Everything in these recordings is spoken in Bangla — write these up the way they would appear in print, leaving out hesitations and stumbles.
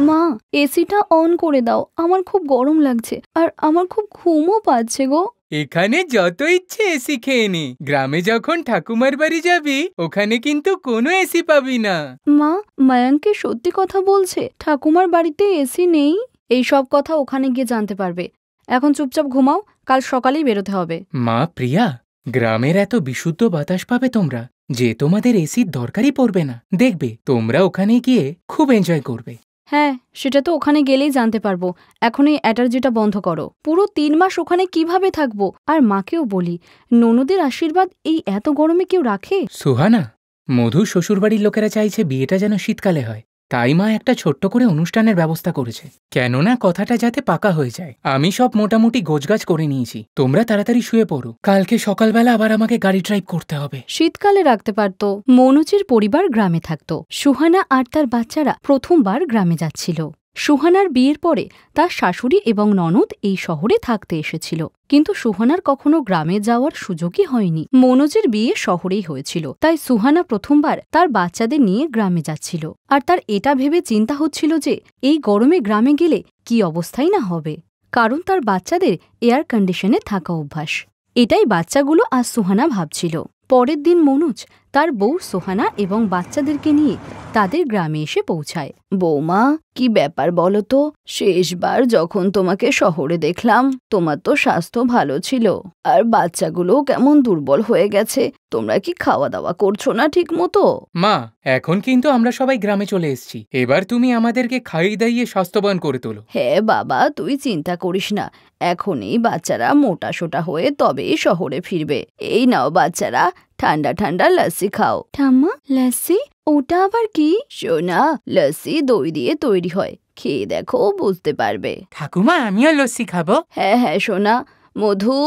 মা, এসিটা অন করে দাও, আমার খুব গরম লাগছে আর আমার খুব ঘুমও পাচ্ছে গো। এখানে যত ইচ্ছে এসি খেয়ে নে, গ্রামে যখন ঠাকুমার বাড়ি যাবি ওখানে কিন্তু কোনো এসি পাবি না। মা, মায়াঙ্কে সত্যি কথা বলছে, ঠাকুমার বাড়িতে এসি নেই? এই সব কথা ওখানে গিয়ে জানতে পারবে। এখন চুপচাপ ঘুমাও, কাল সকালেই বেরোতে হবে। মা প্রিয়া, গ্রামের এত বিশুদ্ধ বাতাস পাবে তোমরা যে তোমাদের এসির দরকারই পড়বে না। দেখবে তোমরা ওখানে গিয়ে খুব এনজয় করবে। হ্যাঁ, সেটা তো ওখানে গেলেই জানতে পারবো। এখন এই অ্যালার্জিটা বন্ধ করো। পুরো 3 মাস ওখানে কিভাবে থাকবো? আর মাকেও বলি, ননদের আশীর্বাদ এই এত গরমে কেউ রাখে? সুহানা, মধু শ্বশুরবাড়ির লোকেরা চাইছে বিয়েটা যেন শীতকালে হয়, তাই মা একটা ছোট্ট করে অনুষ্ঠানের ব্যবস্থা করেছে। কেননা কথাটা যাতে পাকা হয়ে যায়। আমি সব মোটামুটি গোছগাছ করে নিয়েছি, তোমরা তাড়াতাড়ি শুয়ে পড়ো, কালকে সকালবেলা আবার আমাকে গাড়ি ড্রাইভ করতে হবে। শীতকালে রাখতে পারতো। মনোজের পরিবার গ্রামে থাকতো। সুহানা আর তার বাচ্চারা প্রথমবার গ্রামে যাচ্ছিল। সুহানার বিয়ের পরে তার শাশুড়ি এবং ননদ এই শহরে থাকতে এসেছিল, কিন্তু সুহানার কখনো গ্রামে যাওয়ার সুযোগই হয়নি। মনোজের বিয়ে শহরেই হয়েছিল, তাই সুহানা প্রথমবার তার বাচ্চাদের নিয়ে গ্রামে যাচ্ছিল। আর তার এটা ভেবে চিন্তা হচ্ছিল যে এই গরমে গ্রামে গেলে কি অবস্থাই না হবে, কারণ তার বাচ্চাদের এয়ার কন্ডিশনে থাকা অভ্যাস। এটাই বাচ্চাগুলো আর সুহানা ভাবছিল। পরের দিন মনোজ তার বউ সোহানা এবং বাচ্চাদেরকে নিয়ে তাদের গ্রামে এসে পৌঁছায়। বৌমা, কি ব্যাপার বলো তো? শেষবার যখন তোমাকে শহরে দেখলাম তোমার তো স্বাস্থ্য ভালো ছিল, আর বাচ্চাগুলো কেমন দুর্বল হয়ে গেছে। তোমরা কি খাওয়া দাওয়া করছো না ঠিক মতো? মা, এখন কিন্তু আমরা সবাই গ্রামে চলে এসেছি, এবার তুমি আমাদেরকে খাইয়ে দাইয়ে স্বাস্থ্যবান করে তোলো। হ্যাঁ বাবা, তুই চিন্তা করিস না, এখনই বাচ্চারা মোটা সোটা হয়ে তবেই শহরে ফিরবে। এই নাও বাচ্চারা, ঠান্ডা ঠান্ডা লস্যি খাও। ঠাম্মা, লস্যি? ওটা আবার কি? সোনা, লস্যি দই দিয়ে তৈরি হয়, খেয়ে দেখো, বুঝতে পারবে। ঠাকুমা, আমিও লস্যি খাবো। হ্যাঁ হ্যাঁ সোনা। মধু,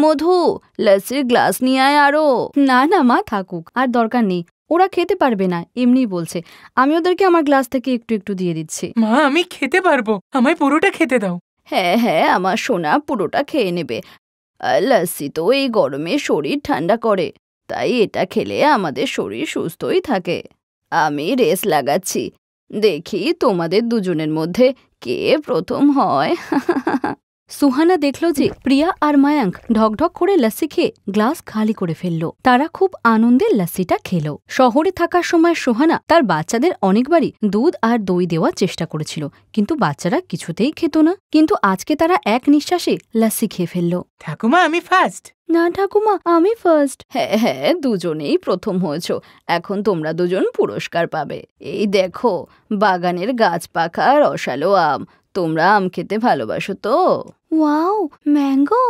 মধু, লস্যির গ্লাস নিয়ে আয় আরো। না না মা, থাকুক, আর দরকার নেই, ওরা খেতে পারবে না, এমনিই বলছে। আমি ওদেরকে আমার গ্লাস থেকে একটু একটু দিয়ে দিচ্ছি। মা, আমি খেতে পারবো, আমায় পুরোটা খেতে দাও। হ্যাঁ হ্যাঁ, আমার সোনা পুরোটা খেয়ে নেবে। আর লস্যি তো এই গরমে শরীর ঠান্ডা করে, তাই এটা খেলে আমাদের শরীর সুস্থই থাকে। আমি রেস লাগাচ্ছি, দেখি তোমাদের দুজনের মধ্যে কে প্রথম হয়। সুহানা দেখল যে প্রিয়া আর মায়াঙ্ক ঢকঢক করে লস্যি খেয়ে গ্লাস খালি করে ফেলল। তারা খুব আনন্দে লস্যিটা খেল। শহরে থাকার সময় সোহানা তার বাচ্চাদের অনেকবারই দুধ আর দই দেওয়ার চেষ্টা করেছিল, কিন্তু বাচ্চারা কিছুতেই খেত না। কিন্তু আজকে তারা এক নিঃশ্বাসে লস্যি খেয়ে ফেলল। ঠাকুমা, আমি ফার্স্ট। না ঠাকুমা, আমি ফার্স্ট। হ্যাঁ হ্যাঁ, দুজনেই প্রথম হয়েছ, এখন তোমরা দুজন পুরস্কার পাবে। এই দেখো, বাগানের গাছ পাকা রসালো আম। তোমরা আম খেতে ভালোবাসো তো? Wow, mango!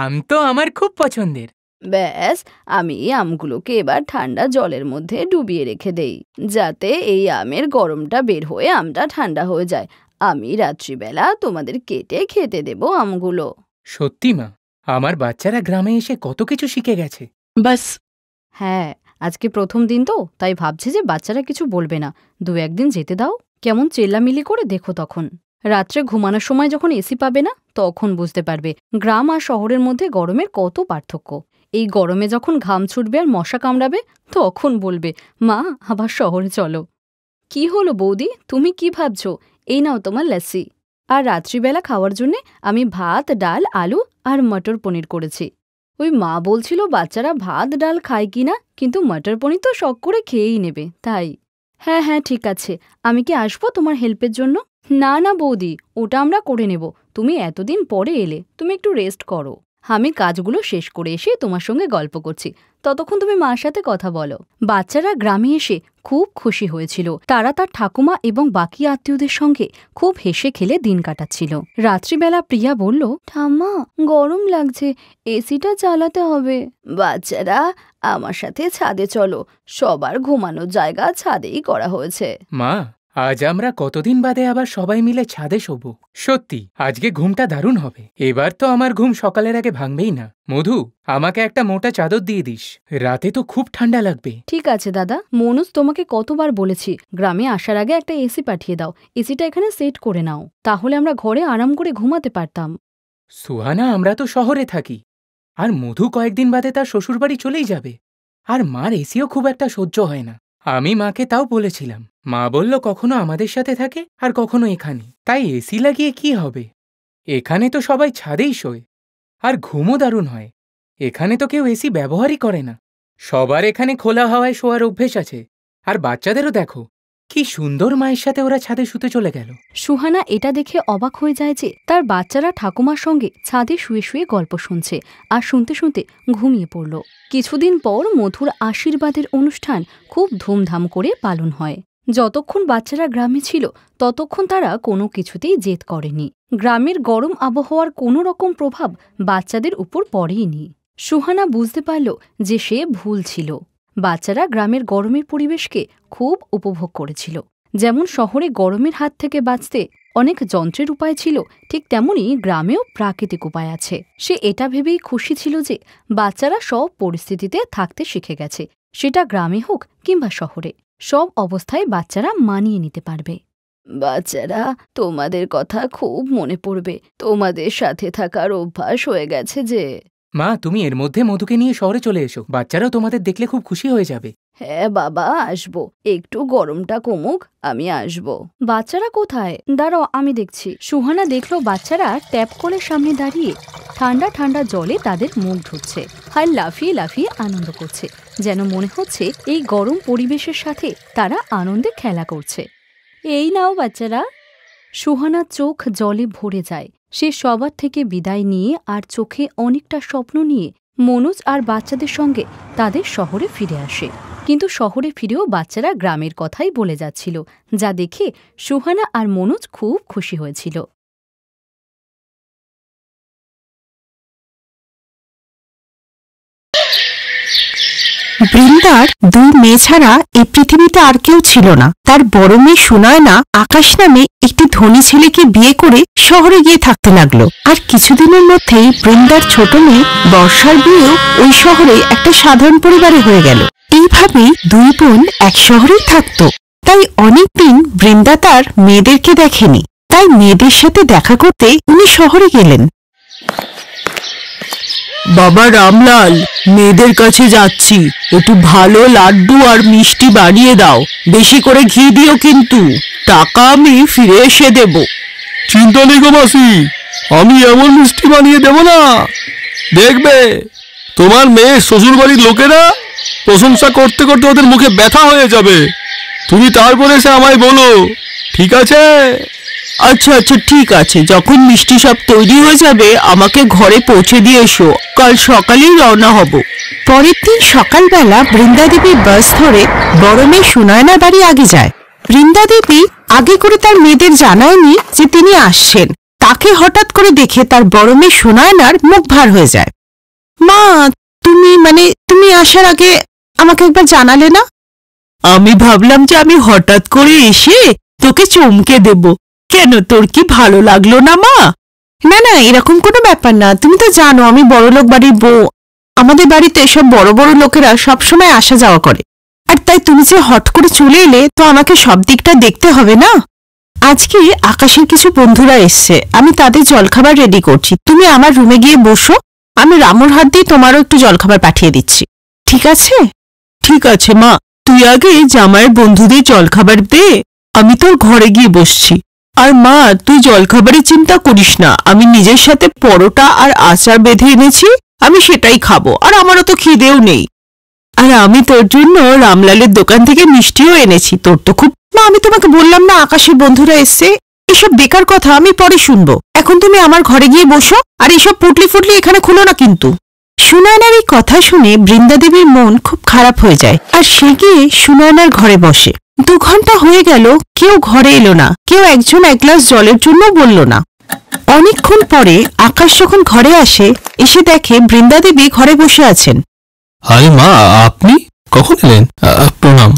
আম তো আমার খুব পছন্দের। ব্যাস, আমি আমগুলোকে এবার ঠান্ডা জলের মধ্যে ডুবিয়ে রেখে দেই, যাতে এই আমের গরমটা বের হয়ে আমটা ঠান্ডা হয়ে যায়। আমি রাত্রিবেলা তোমাদের কেটে খেতে দেব আমগুলো। সত্যি মা, আমার বাচ্চারা গ্রামে এসে কত কিছু শিখে গেছে। বাস। হ্যাঁ, আজকে প্রথম দিন তো, তাই ভাবছে যে বাচ্চারা কিছু বলবে না। 2-1 দিন যেতে দাও, কেমন চেল্লামিলি করে দেখো। তখন রাত্রে ঘুমানোর সময় যখন এসি পাবে না, তখন বুঝতে পারবে গ্রাম আর শহরের মধ্যে গরমের কত পার্থক্য। এই গরমে যখন ঘাম ছুটবে আর মশা কামড়াবে, তখন বলবে মা, আবার শহরে চলো। কি হলো বৌদি, তুমি কি ভাবছো? এই নাও তোমার লস্যি। আর রাত্রিবেলা খাওয়ার জন্যে আমি ভাত, ডাল, আলু আর মটর পনির করেছি। ওই মা বলছিল বাচ্চারা ভাত ডাল খায় কিনা, কিন্তু মটর পনির তো শখ করে খেয়েই নেবে, তাই। হ্যাঁ হ্যাঁ, ঠিক আছে, আমি কি আসবো তোমার হেল্পের জন্য? না না বৌদি, ওটা আমরা করে নেব। তুমি এতদিন পরে এলে, তুমি একটু রেস্ট করো। আমি কাজগুলো শেষ করে এসে তোমার সঙ্গে গল্প করছি, ততক্ষণ তুমি মার সাথে কথা বলো। বাচ্চারা গ্রামে এসে খুব খুশি হয়েছিল। তারা তার ঠাকুমা এবং বাকি আত্মীয়দের সঙ্গে খুব হেসে খেলে দিন কাটাচ্ছিল। রাত্রিবেলা প্রিয়া বলল, ঠাম্মা, গরম লাগছে, এসিটা চালাতে হবে। বাচ্চারা, আমার সাথে ছাদে চলো, সবার ঘুমানোর জায়গা ছাদেই করা হয়েছে। মা, আজ আমরা কতদিন বাদে আবার সবাই মিলে ছাদে শোবো। সত্যি আজকে ঘুমটা দারুণ হবে। এবার তো আমার ঘুম সকালের আগে ভাঙবেই না। মধু, আমাকে একটা মোটা চাদর দিয়ে দিস, রাতে তো খুব ঠান্ডা লাগবে। ঠিক আছে দাদা। মনোজ তোমাকে কতবার বলেছি গ্রামে আসার আগে একটা এসি পাঠিয়ে দাও, এসিটা এখানে সেট করে নাও, তাহলে আমরা ঘরে আরাম করে ঘুমাতে পারতাম। সুহানা, আমরা তো শহরে থাকি, আর মধু কয়েকদিন বাদে তার শ্বশুরবাড়ি চলেই যাবে, আর মার এসিও খুব একটা সহ্য হয় না। আমি মাকে তাও বলেছিলাম, মা বলল কখনো আমাদের সাথে থাকে আর কখনো এখানে, তাই এসি লাগিয়ে কি হবে? এখানে তো সবাই ছাদেই শোয়, আর ঘুমও দারুণ হয়। এখানে তো কেউ এসি ব্যবহারই করে না, সবার এখানে খোলা হাওয়ায় শোয়ার অভ্যেস আছে। আর বাচ্চাদেরও দেখো, কি সুন্দর মায়ের সাথে ওরা ছাদে শুতে চলে গেল। সুহানা এটা দেখে অবাক হয়ে যায় যে তার বাচ্চারা ঠাকুমার সঙ্গে ছাদে শুয়ে শুয়ে গল্প শুনছে, আর শুনতে শুনতে ঘুমিয়ে পড়ল। কিছুদিন পর মধুর আশীর্বাদের অনুষ্ঠান খুব ধুমধাম করে পালন হয়। যতক্ষণ বাচ্চারা গ্রামে ছিল ততক্ষণ তারা কোনো কিছুতেই জেদ করেনি। গ্রামের গরম আবহাওয়ার কোনো রকম প্রভাব বাচ্চাদের উপর পড়েইনি। সুহানা বুঝতে পারল যে সে ভুল ছিল। বাচ্চারা গ্রামের গরমের পরিবেশকে খুব উপভোগ করেছিল। যেমন শহরে গরমের হাত থেকে বাঁচতে অনেক যন্ত্রের উপায় ছিল, ঠিক তেমনই গ্রামেও প্রাকৃতিক উপায় আছে। সে এটা ভেবেই খুশি ছিল যে বাচ্চারা সব পরিস্থিতিতে থাকতে শিখে গেছে, সেটা গ্রামে হোক কিংবা শহরে। সব অবস্থায় বাচ্চারা মানিয়ে নিতে পারবে। বাচ্চারা, তোমাদের কথা খুব মনে পড়বে। তোমাদের সাথে থাকার অভ্যাস হয়ে গেছে যে। মা, তুমি এর মধ্যে মধুকে নিয়ে শহরে চলে এসো, বাচ্চারাও তোমাদের দেখলে খুব খুশি হয়ে যাবে। হ্যাঁ বাবা, আসবো, একটু গরমটা কমুক, আমি আসবো। বাচ্চারা কোথায়? দাঁড়াও, আমি দেখছি। সুহানা দেখলো বাচ্চারা ট্যাপ কলের সামনে দাঁড়িয়ে ঠান্ডা ঠান্ডা জলে তাদের মুখ ধুচ্ছে আর লাফিয়ে লাফিয়ে আনন্দ করছে, যেন মনে হচ্ছে এই গরম পরিবেশের সাথে তারা আনন্দে খেলা করছে। এই নাও বাচ্চারা। সুহানার চোখ জলে ভরে যায়। সে সবার থেকে বিদায় নিয়ে আর চোখে অনেকটা স্বপ্ন নিয়ে মনোজ আর বাচ্চাদের সঙ্গে তাদের শহরে ফিরে আসে। কিন্তু শহরে ফিরেও বাচ্চারা গ্রামের কথাই বলে যাচ্ছিল, যা দেখে সুহানা আর মনোজ খুব খুশি হয়েছিল। বৃন্দার দুই মেয়ে ছাড়া এই পৃথিবীতে আর কেউ ছিল না। তার বড় মেয়ে সুনয়না আকাশ নামে একটি ধনী ছেলেকে বিয়ে করে শহরে গিয়ে থাকতে লাগলো। আর কিছুদিনের মধ্যেই বৃন্দার ছোট মেয়ে বর্ষার বিয়েও ওই শহরে একটা সাধারণ পরিবারে হয়ে গেল। এইভাবেই দুই বোন এক শহরেই থাকত। তাই অনেকদিন বৃন্দা তার মেয়েদেরকে দেখেনি। তাই মেয়েদের সাথে দেখা করতে উনি শহরে গেলেন। বাবা রামলাল, মেয়েদের কাছে যাচ্ছি, একটু ভালো লাড্ডু আর মিষ্টি বানিয়ে দাও, বেশি করে ঘি দিও, কিন্তু টাকা আমি ফিরে এসে দেব। চিন্তা নেই গো মাসি, আমি এমন মিষ্টি বানিয়ে দেব না, দেখবে তোমার মেয়ে শ্বশুরবাড়ির লোকেরা প্রশংসা করতে করতে ওদের মুখে ব্যথা হয়ে যাবে। তুমি তারপরে এসে আমায় বলো, ঠিক আছে? আচ্ছা আচ্ছা, ঠিক আছে। যখন মিষ্টি সব তৈরি হয়ে যাবে আমাকে ঘরে পৌঁছে দিয়ে এসো, কাল সকালেই রওনা হব। পরের দিন সকালবেলা বৃন্দা দেবী বাস ধরে বড় মেয়ে সুনয়নার বাড়ি আগে যায়। বৃন্দা দেবী আগে করে তার মেয়েদের জানায়নি যে তিনি আসছেন। তাকে হঠাৎ করে দেখে তার বড় মেয়ে সুনয়নার মুখ ভার হয়ে যায়। মা, তুমি আসার আগে আমাকে একবার জানালে না? আমি ভাবলাম যে আমি হঠাৎ করে এসে তোকে চমকে দেব। কেন, তোর কি ভালো লাগলো না মা? না না, এরকম কোনো ব্যাপার না। তুমি তো জানো আমি বড়লোক বাড়ির বউ। আমাদের বাড়িতে সব বড় বড় লোকেরা সবসময় আসা যাওয়া করে। আর তাই তুমি যে হট করে চলে এলে, তো আমাকে সব দিকটা দেখতে হবে না। আজকে আকাশের কিছু বন্ধুরা এসছে, আমি তাদের জলখাবার রেডি করছি। তুমি আমার রুমে গিয়ে বসো, আমি রামুর হাত দিয়ে তোমারও একটু জলখাবার পাঠিয়ে দিচ্ছি, ঠিক আছে? ঠিক আছে মা, তুই আগে জামাইয়ের বন্ধুদের জলখাবার দে, আমি তোর ঘরে গিয়ে বসছি। আর মা, তুই জলখাবারের চিন্তা করিস না, আমি নিজের সাথে পরোটা আর আচার বেঁধে এনেছি, আমি সেটাই খাবো। আর আমারও তো খিদেও নেই। আর আমি তোর জন্য রামলালের দোকান থেকে মিষ্টিও এনেছি, তোর তো খুব। মা, আমি তোমাকে বললাম না আকাশের বন্ধুরা এসছে, এসব বেকার কথা আমি পরে শুনবো। এখন তুমি আমার ঘরে গিয়ে বসো, আর এসব পুটলি ফুটলি এখানে খুলো না কিন্তু। সুনয়নার এই কথা শুনে বৃন্দা দেবীর মন খুব খারাপ হয়ে যায়, আর সে গিয়ে সুনয়নার ঘরে বসে। 2 ঘন্টা হয়ে গেল, কেউ ঘরে এলো না, কেউ একজন এক গ্লাস জলের জন্য বলল না। অনেকক্ষণ পরে আকাশ যখন ঘরে আসে, এসে দেখে বৃন্দা দেবী ঘরে বসে আছেন। আরে মা, আপনি কখন এলেন? প্রণাম।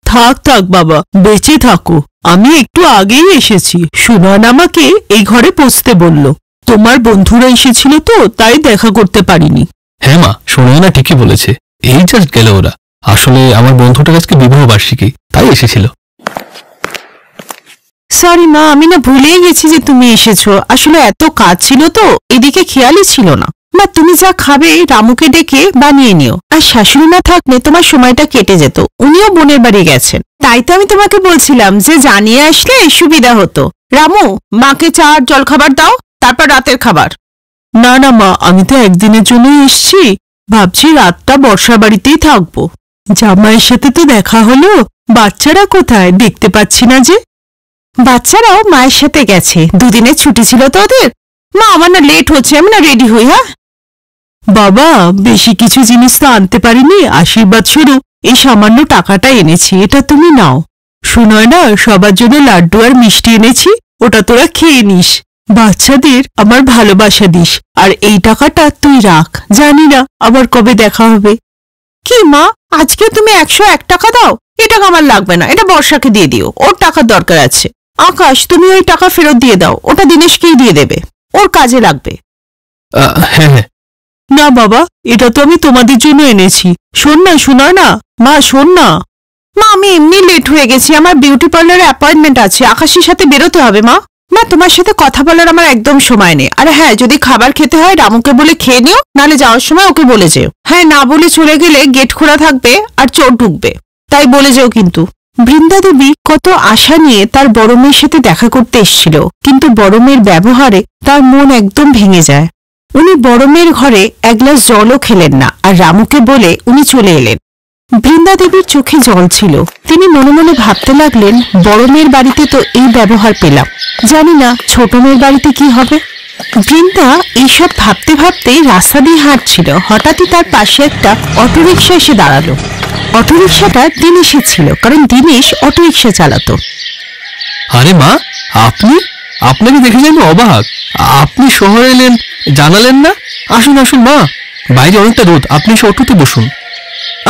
থাক থাক বাবা, বেঁচে থাকো, আমি একটু আগেই এসেছি। সুনয়না আমাকে এই ঘরে পৌঁছতে বলল। তোমার বন্ধুরা এসেছিল তো, তাই দেখা করতে পারিনি। হ্যাঁ মা, শোনো না, ঠিকই বলেছে, এই জাস্ট গেল ওরা। আসলে আমার বন্ধুটার আজকে বিবাহ বার্ষিকী, তাই এসেছিল। সরি মা, আমি না ভুলেই গেছি যে তুমি এসেছো। আসলে এত কাজ ছিল তো, এদিকে খেয়ালই ছিল না। মা তুমি যা খাবে রামুকে ডেকে বানিয়ে নিও, আর শাশুড়ি না থাকলে তোমার সময়টা কেটে যেত, উনিও বোনের বাড়ি গেছেন। তাই তো আমি তোমাকে বলছিলাম যে জানিয়ে আসলে সুবিধা হতো। রামু, মাকে চা আর জলখাবার দাও, তারপর রাতের খাবার। না না মা, আমি তো একদিনের জন্যই এসছি, ভাবছি রাতটা বর্ষা বাড়িতেই থাকবো। জামাইয়ের সাথে তো দেখা হলো, বাচ্চারা কোথায় দেখতে পাচ্ছি না যে? বাচ্চারাও মায়ের সাথে গেছে, দুদিনের ছুটি ছিল তো ওদের। মা আমার না লেট হচ্ছে, আমি না রেডি হই। হ্যাঁ বাবা, বেশি কিছু জিনিস তো আনতে পারিনি, আশীর্বাদ স্বরূপ এই সামান্য টাকাটা এনেছি, এটা তুমি নাও। শুনয় না, সবার জন্য লাড্ডু আর মিষ্টি এনেছি, ওটা তোরা খেয়ে নিস, বাচ্চাদের আমার ভালোবাসা দিস, আর এই টাকাটা তুই রাখ, জানি না আবার কবে দেখা হবে। কি মা, আজকে তুমি 101 টাকা দাও? এই টাকা আমার লাগবে না, এটা বর্ষাকে দিয়ে দিও, ওর টাকার দরকার আছে। আকাশ, তুমি ওই টাকা ফেরত দিয়ে দাও, ওটা দিনেশকেই দিয়ে দেবে, ওর কাজে লাগবে। হ্যাঁ। না বাবা, এটা তো আমি তোমাদের জন্য এনেছি। শোন না, শোনা না মা, শোন না। মা আমি এমনি লেট হয়ে গেছি, আমার বিউটি পার্লারে অ্যাপয়েন্টমেন্ট আছে, আকাশের সাথে বেরোতে হবে। মা মা তোমার সাথে কথা বলার আমার একদম সময় নেই। আর হ্যাঁ, যদি খাবার খেতে হয় রামুকে বলে খেয়ে নিও, নালে যাওয়ার সময় ওকে বলে যেও। হ্যাঁ, না বলে চলে গেলে গেট খোলা থাকবে আর চোর ঢুকবে, তাই বলে যেও কিন্তু। বৃন্দা দেবী কত আশা নিয়ে তার বড় মেয়ের সাথে দেখা করতে এসেছিল, কিন্তু বড় মেয়ের ব্যবহারে তার মন একদম ভেঙে যায়। উনি বড় মেয়ের ঘরে এক গ্লাস জলও খেলেন না, আর রামুকে বলে উনি চলে এলেন। বৃন্দা দেবীর চোখে জল ছিল, তিনি মনে মনে ভাবতে লাগলেন, বড় মেয়ের বাড়িতে তো এই ব্যবহার পেলাম, জানি না ছোট মেয়ের বাড়িতে কি হবে। বৃন্দা এইসব ভাবতে ভাবতেই রাস্তা দিয়ে হাঁটছিল, হঠাৎই তার পাশে একটা অটোরিকশা এসে দাঁড়ালো। অটোরিকশাটা দিনেশের ছিল, কারণ দিনেশ অটোরিকশা চালাতো। আরে মা, আপনাকে দেখে যেন অবাক, আপনি শহরে এলেন, জানালেন না? আসুন আসুন মা, বাইরে অনেকটা রোদ, আপনি এসে অটোতে বসুন।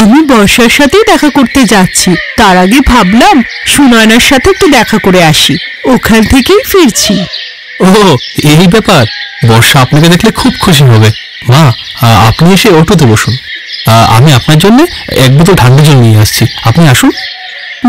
আমি বর্ষার সাথেই দেখা করতে যাচ্ছি, তার আগে ভাবলাম সুনয়নার সাথে একটু দেখা করে আসি, ওখান থেকেই ফিরছি। ও, এই ব্যাপার। বর্ষা আপনাকে দেখলে খুব খুশি হবে। মা, আপনি এসে অটোতে বসুন, আমি আপনার জন্য এক বোতল ঠান্ডা জল নিয়ে আসছি, আপনি আসুন।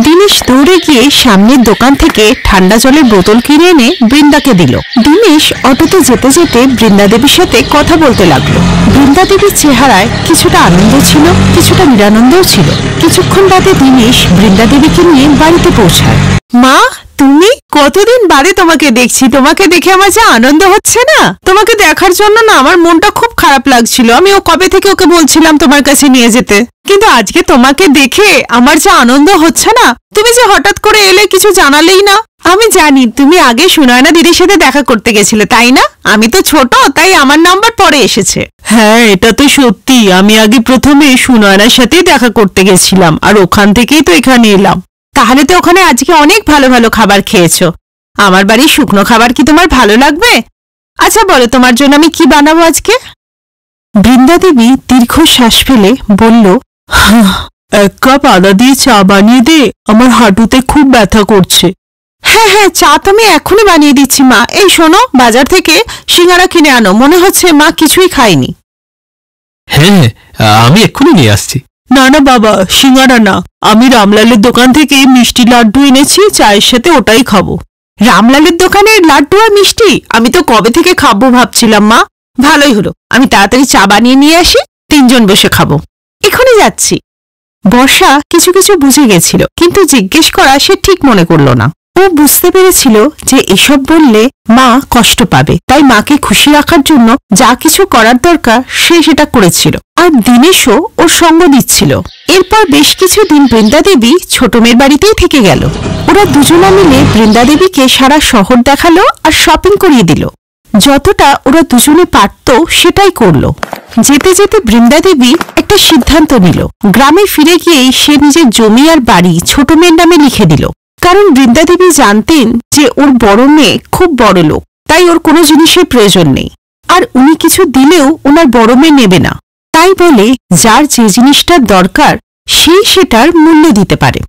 দিনেশ দৌড়ে গিয়ে সামনের দোকান থেকে ঠান্ডা জলের বোতল কিনে এনে বৃন্দাকে দিল। দিনেশ অটোতে যেতে যেতে বৃন্দা দেবীর সাথে কথা বলতে লাগলো। বৃন্দা দেবীর চেহারায় কিছুটা আনন্দ ছিল, কিছুটা নিরানন্দও ছিল। কিছুক্ষণ বাদে দিনেশ বৃন্দা দেবীকে নিয়ে বাড়িতে পৌঁছায়। মা, তুমি? কতদিন বাদে তোমাকে দেখছি, তোমাকে দেখে আমার যে আনন্দ হচ্ছে না, তোমাকে দেখার জন্য না আমার মনটা খুব খারাপ লাগছিল। আমি কবে থেকে ওকে বলছিলাম তোমার কাছে নিয়ে যেতে, কিন্তু আজকে তোমাকে দেখে আমার যে আনন্দ হচ্ছে না। তুমি যে হঠাৎ করে এলে, কিছু জানালেই না। আমি জানি তুমি আগে সুনয়না দিদির সাথে দেখা করতে গেছিলে, তাই না? আমি তো ছোট, তাই আমার নাম্বার পরে এসেছে। হ্যাঁ, এটা তো সত্যি, আমি আগে প্রথমে সুনয়নার সাথেই দেখা করতে গেছিলাম, আর ওখান থেকেই তো এখানে এলাম। তাহলে তো ওখানে আজকে অনেক ভালো ভালো খাবার খেয়েছো। আমার বাড়ির শুকনো খাবার কি তোমার ভালো লাগবে? আচ্ছা বলো, তোমার জন্য আমি কি বানাবো আজকে? বৃন্দা দেবী দীর্ঘশ্বাস ফেলে বলল, 1 কাপ আদা দিয়ে চা বানিয়ে দে, আমার হাঁটুতে খুব ব্যথা করছে। হ্যাঁ হ্যাঁ, চা তো আমি এখনই বানিয়ে দিচ্ছি মা। এই শোনো, বাজার থেকে সিঙ্গারা কিনে আনো, মনে হচ্ছে মা কিছুই খায়নি। হ্যাঁ, আমি এক্ষুনি নিয়ে আসছি। না না বাবা, সিঙ্গারা না, আমি রামলালের দোকান থেকে মিষ্টি লাড্ডু এনেছি, চায়ের সাথে ওটাই খাবো। রামলালের দোকানের লাড্ডু আর মিষ্টি? আমি তো কবে থেকে খাবো ভাবছিলাম মা। ভালোই হলো, আমি তাড়াতাড়ি চা বানিয়ে নিয়ে আসি, 3 জন বসে খাবো। এখনই যাচ্ছি। বর্ষা কিছু কিছু বুঝে গেছিল, কিন্তু জিজ্ঞেস করা সে ঠিক মনে করল না। ও বুঝতে পেরেছিল যে এসব বললে মা কষ্ট পাবে, তাই মাকে খুশি রাখার জন্য যা কিছু করার দরকার সে সেটা করেছিল, আর দিনেশও ওর সঙ্গ দিচ্ছিল। এরপর বেশ কিছুদিন বৃন্দা দেবী ছোট মেয়ের বাড়িতেই থেকে গেল। ওরা দুজনা মিলে বৃন্দা দেবীকে সারা শহর দেখালো আর শপিং করিয়ে দিল। যতটা ওরা দুজনে পারত সেটাই করলো। যেতে যেতে বৃন্দা দেবী একটা সিদ্ধান্ত নিল। গ্রামে ফিরে গিয়েই সে নিজের জমি আর বাড়ি ছোট মেয়ের নামে লিখে দিল, কারণ বৃন্দা দেবী জানতেন যে ওর বড় মেয়ে খুব বড় লোক, তাই ওর কোনো জিনিসের প্রয়োজন নেই, আর উনি কিছু দিলেও ওনার বড় মেয়ে নেবে না। তাই বলে যার যে জিনিসটার দরকার সেই সেটার মূল্য দিতে পারে।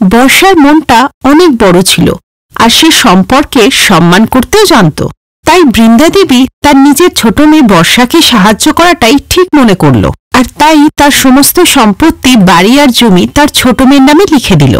বর্ষার মনটা অনেক বড় ছিল, আর সে সম্পর্কে সম্মান করতেও জানত। তাই বৃন্দা দেবী তার নিজের ছোট মেয়ে বর্ষাকে সাহায্য করাটাই ঠিক মনে করল, আর তাই তার সমস্ত সম্পত্তি, বাড়ি আর জমি তার ছোট মেয়ের নামে লিখে দিল।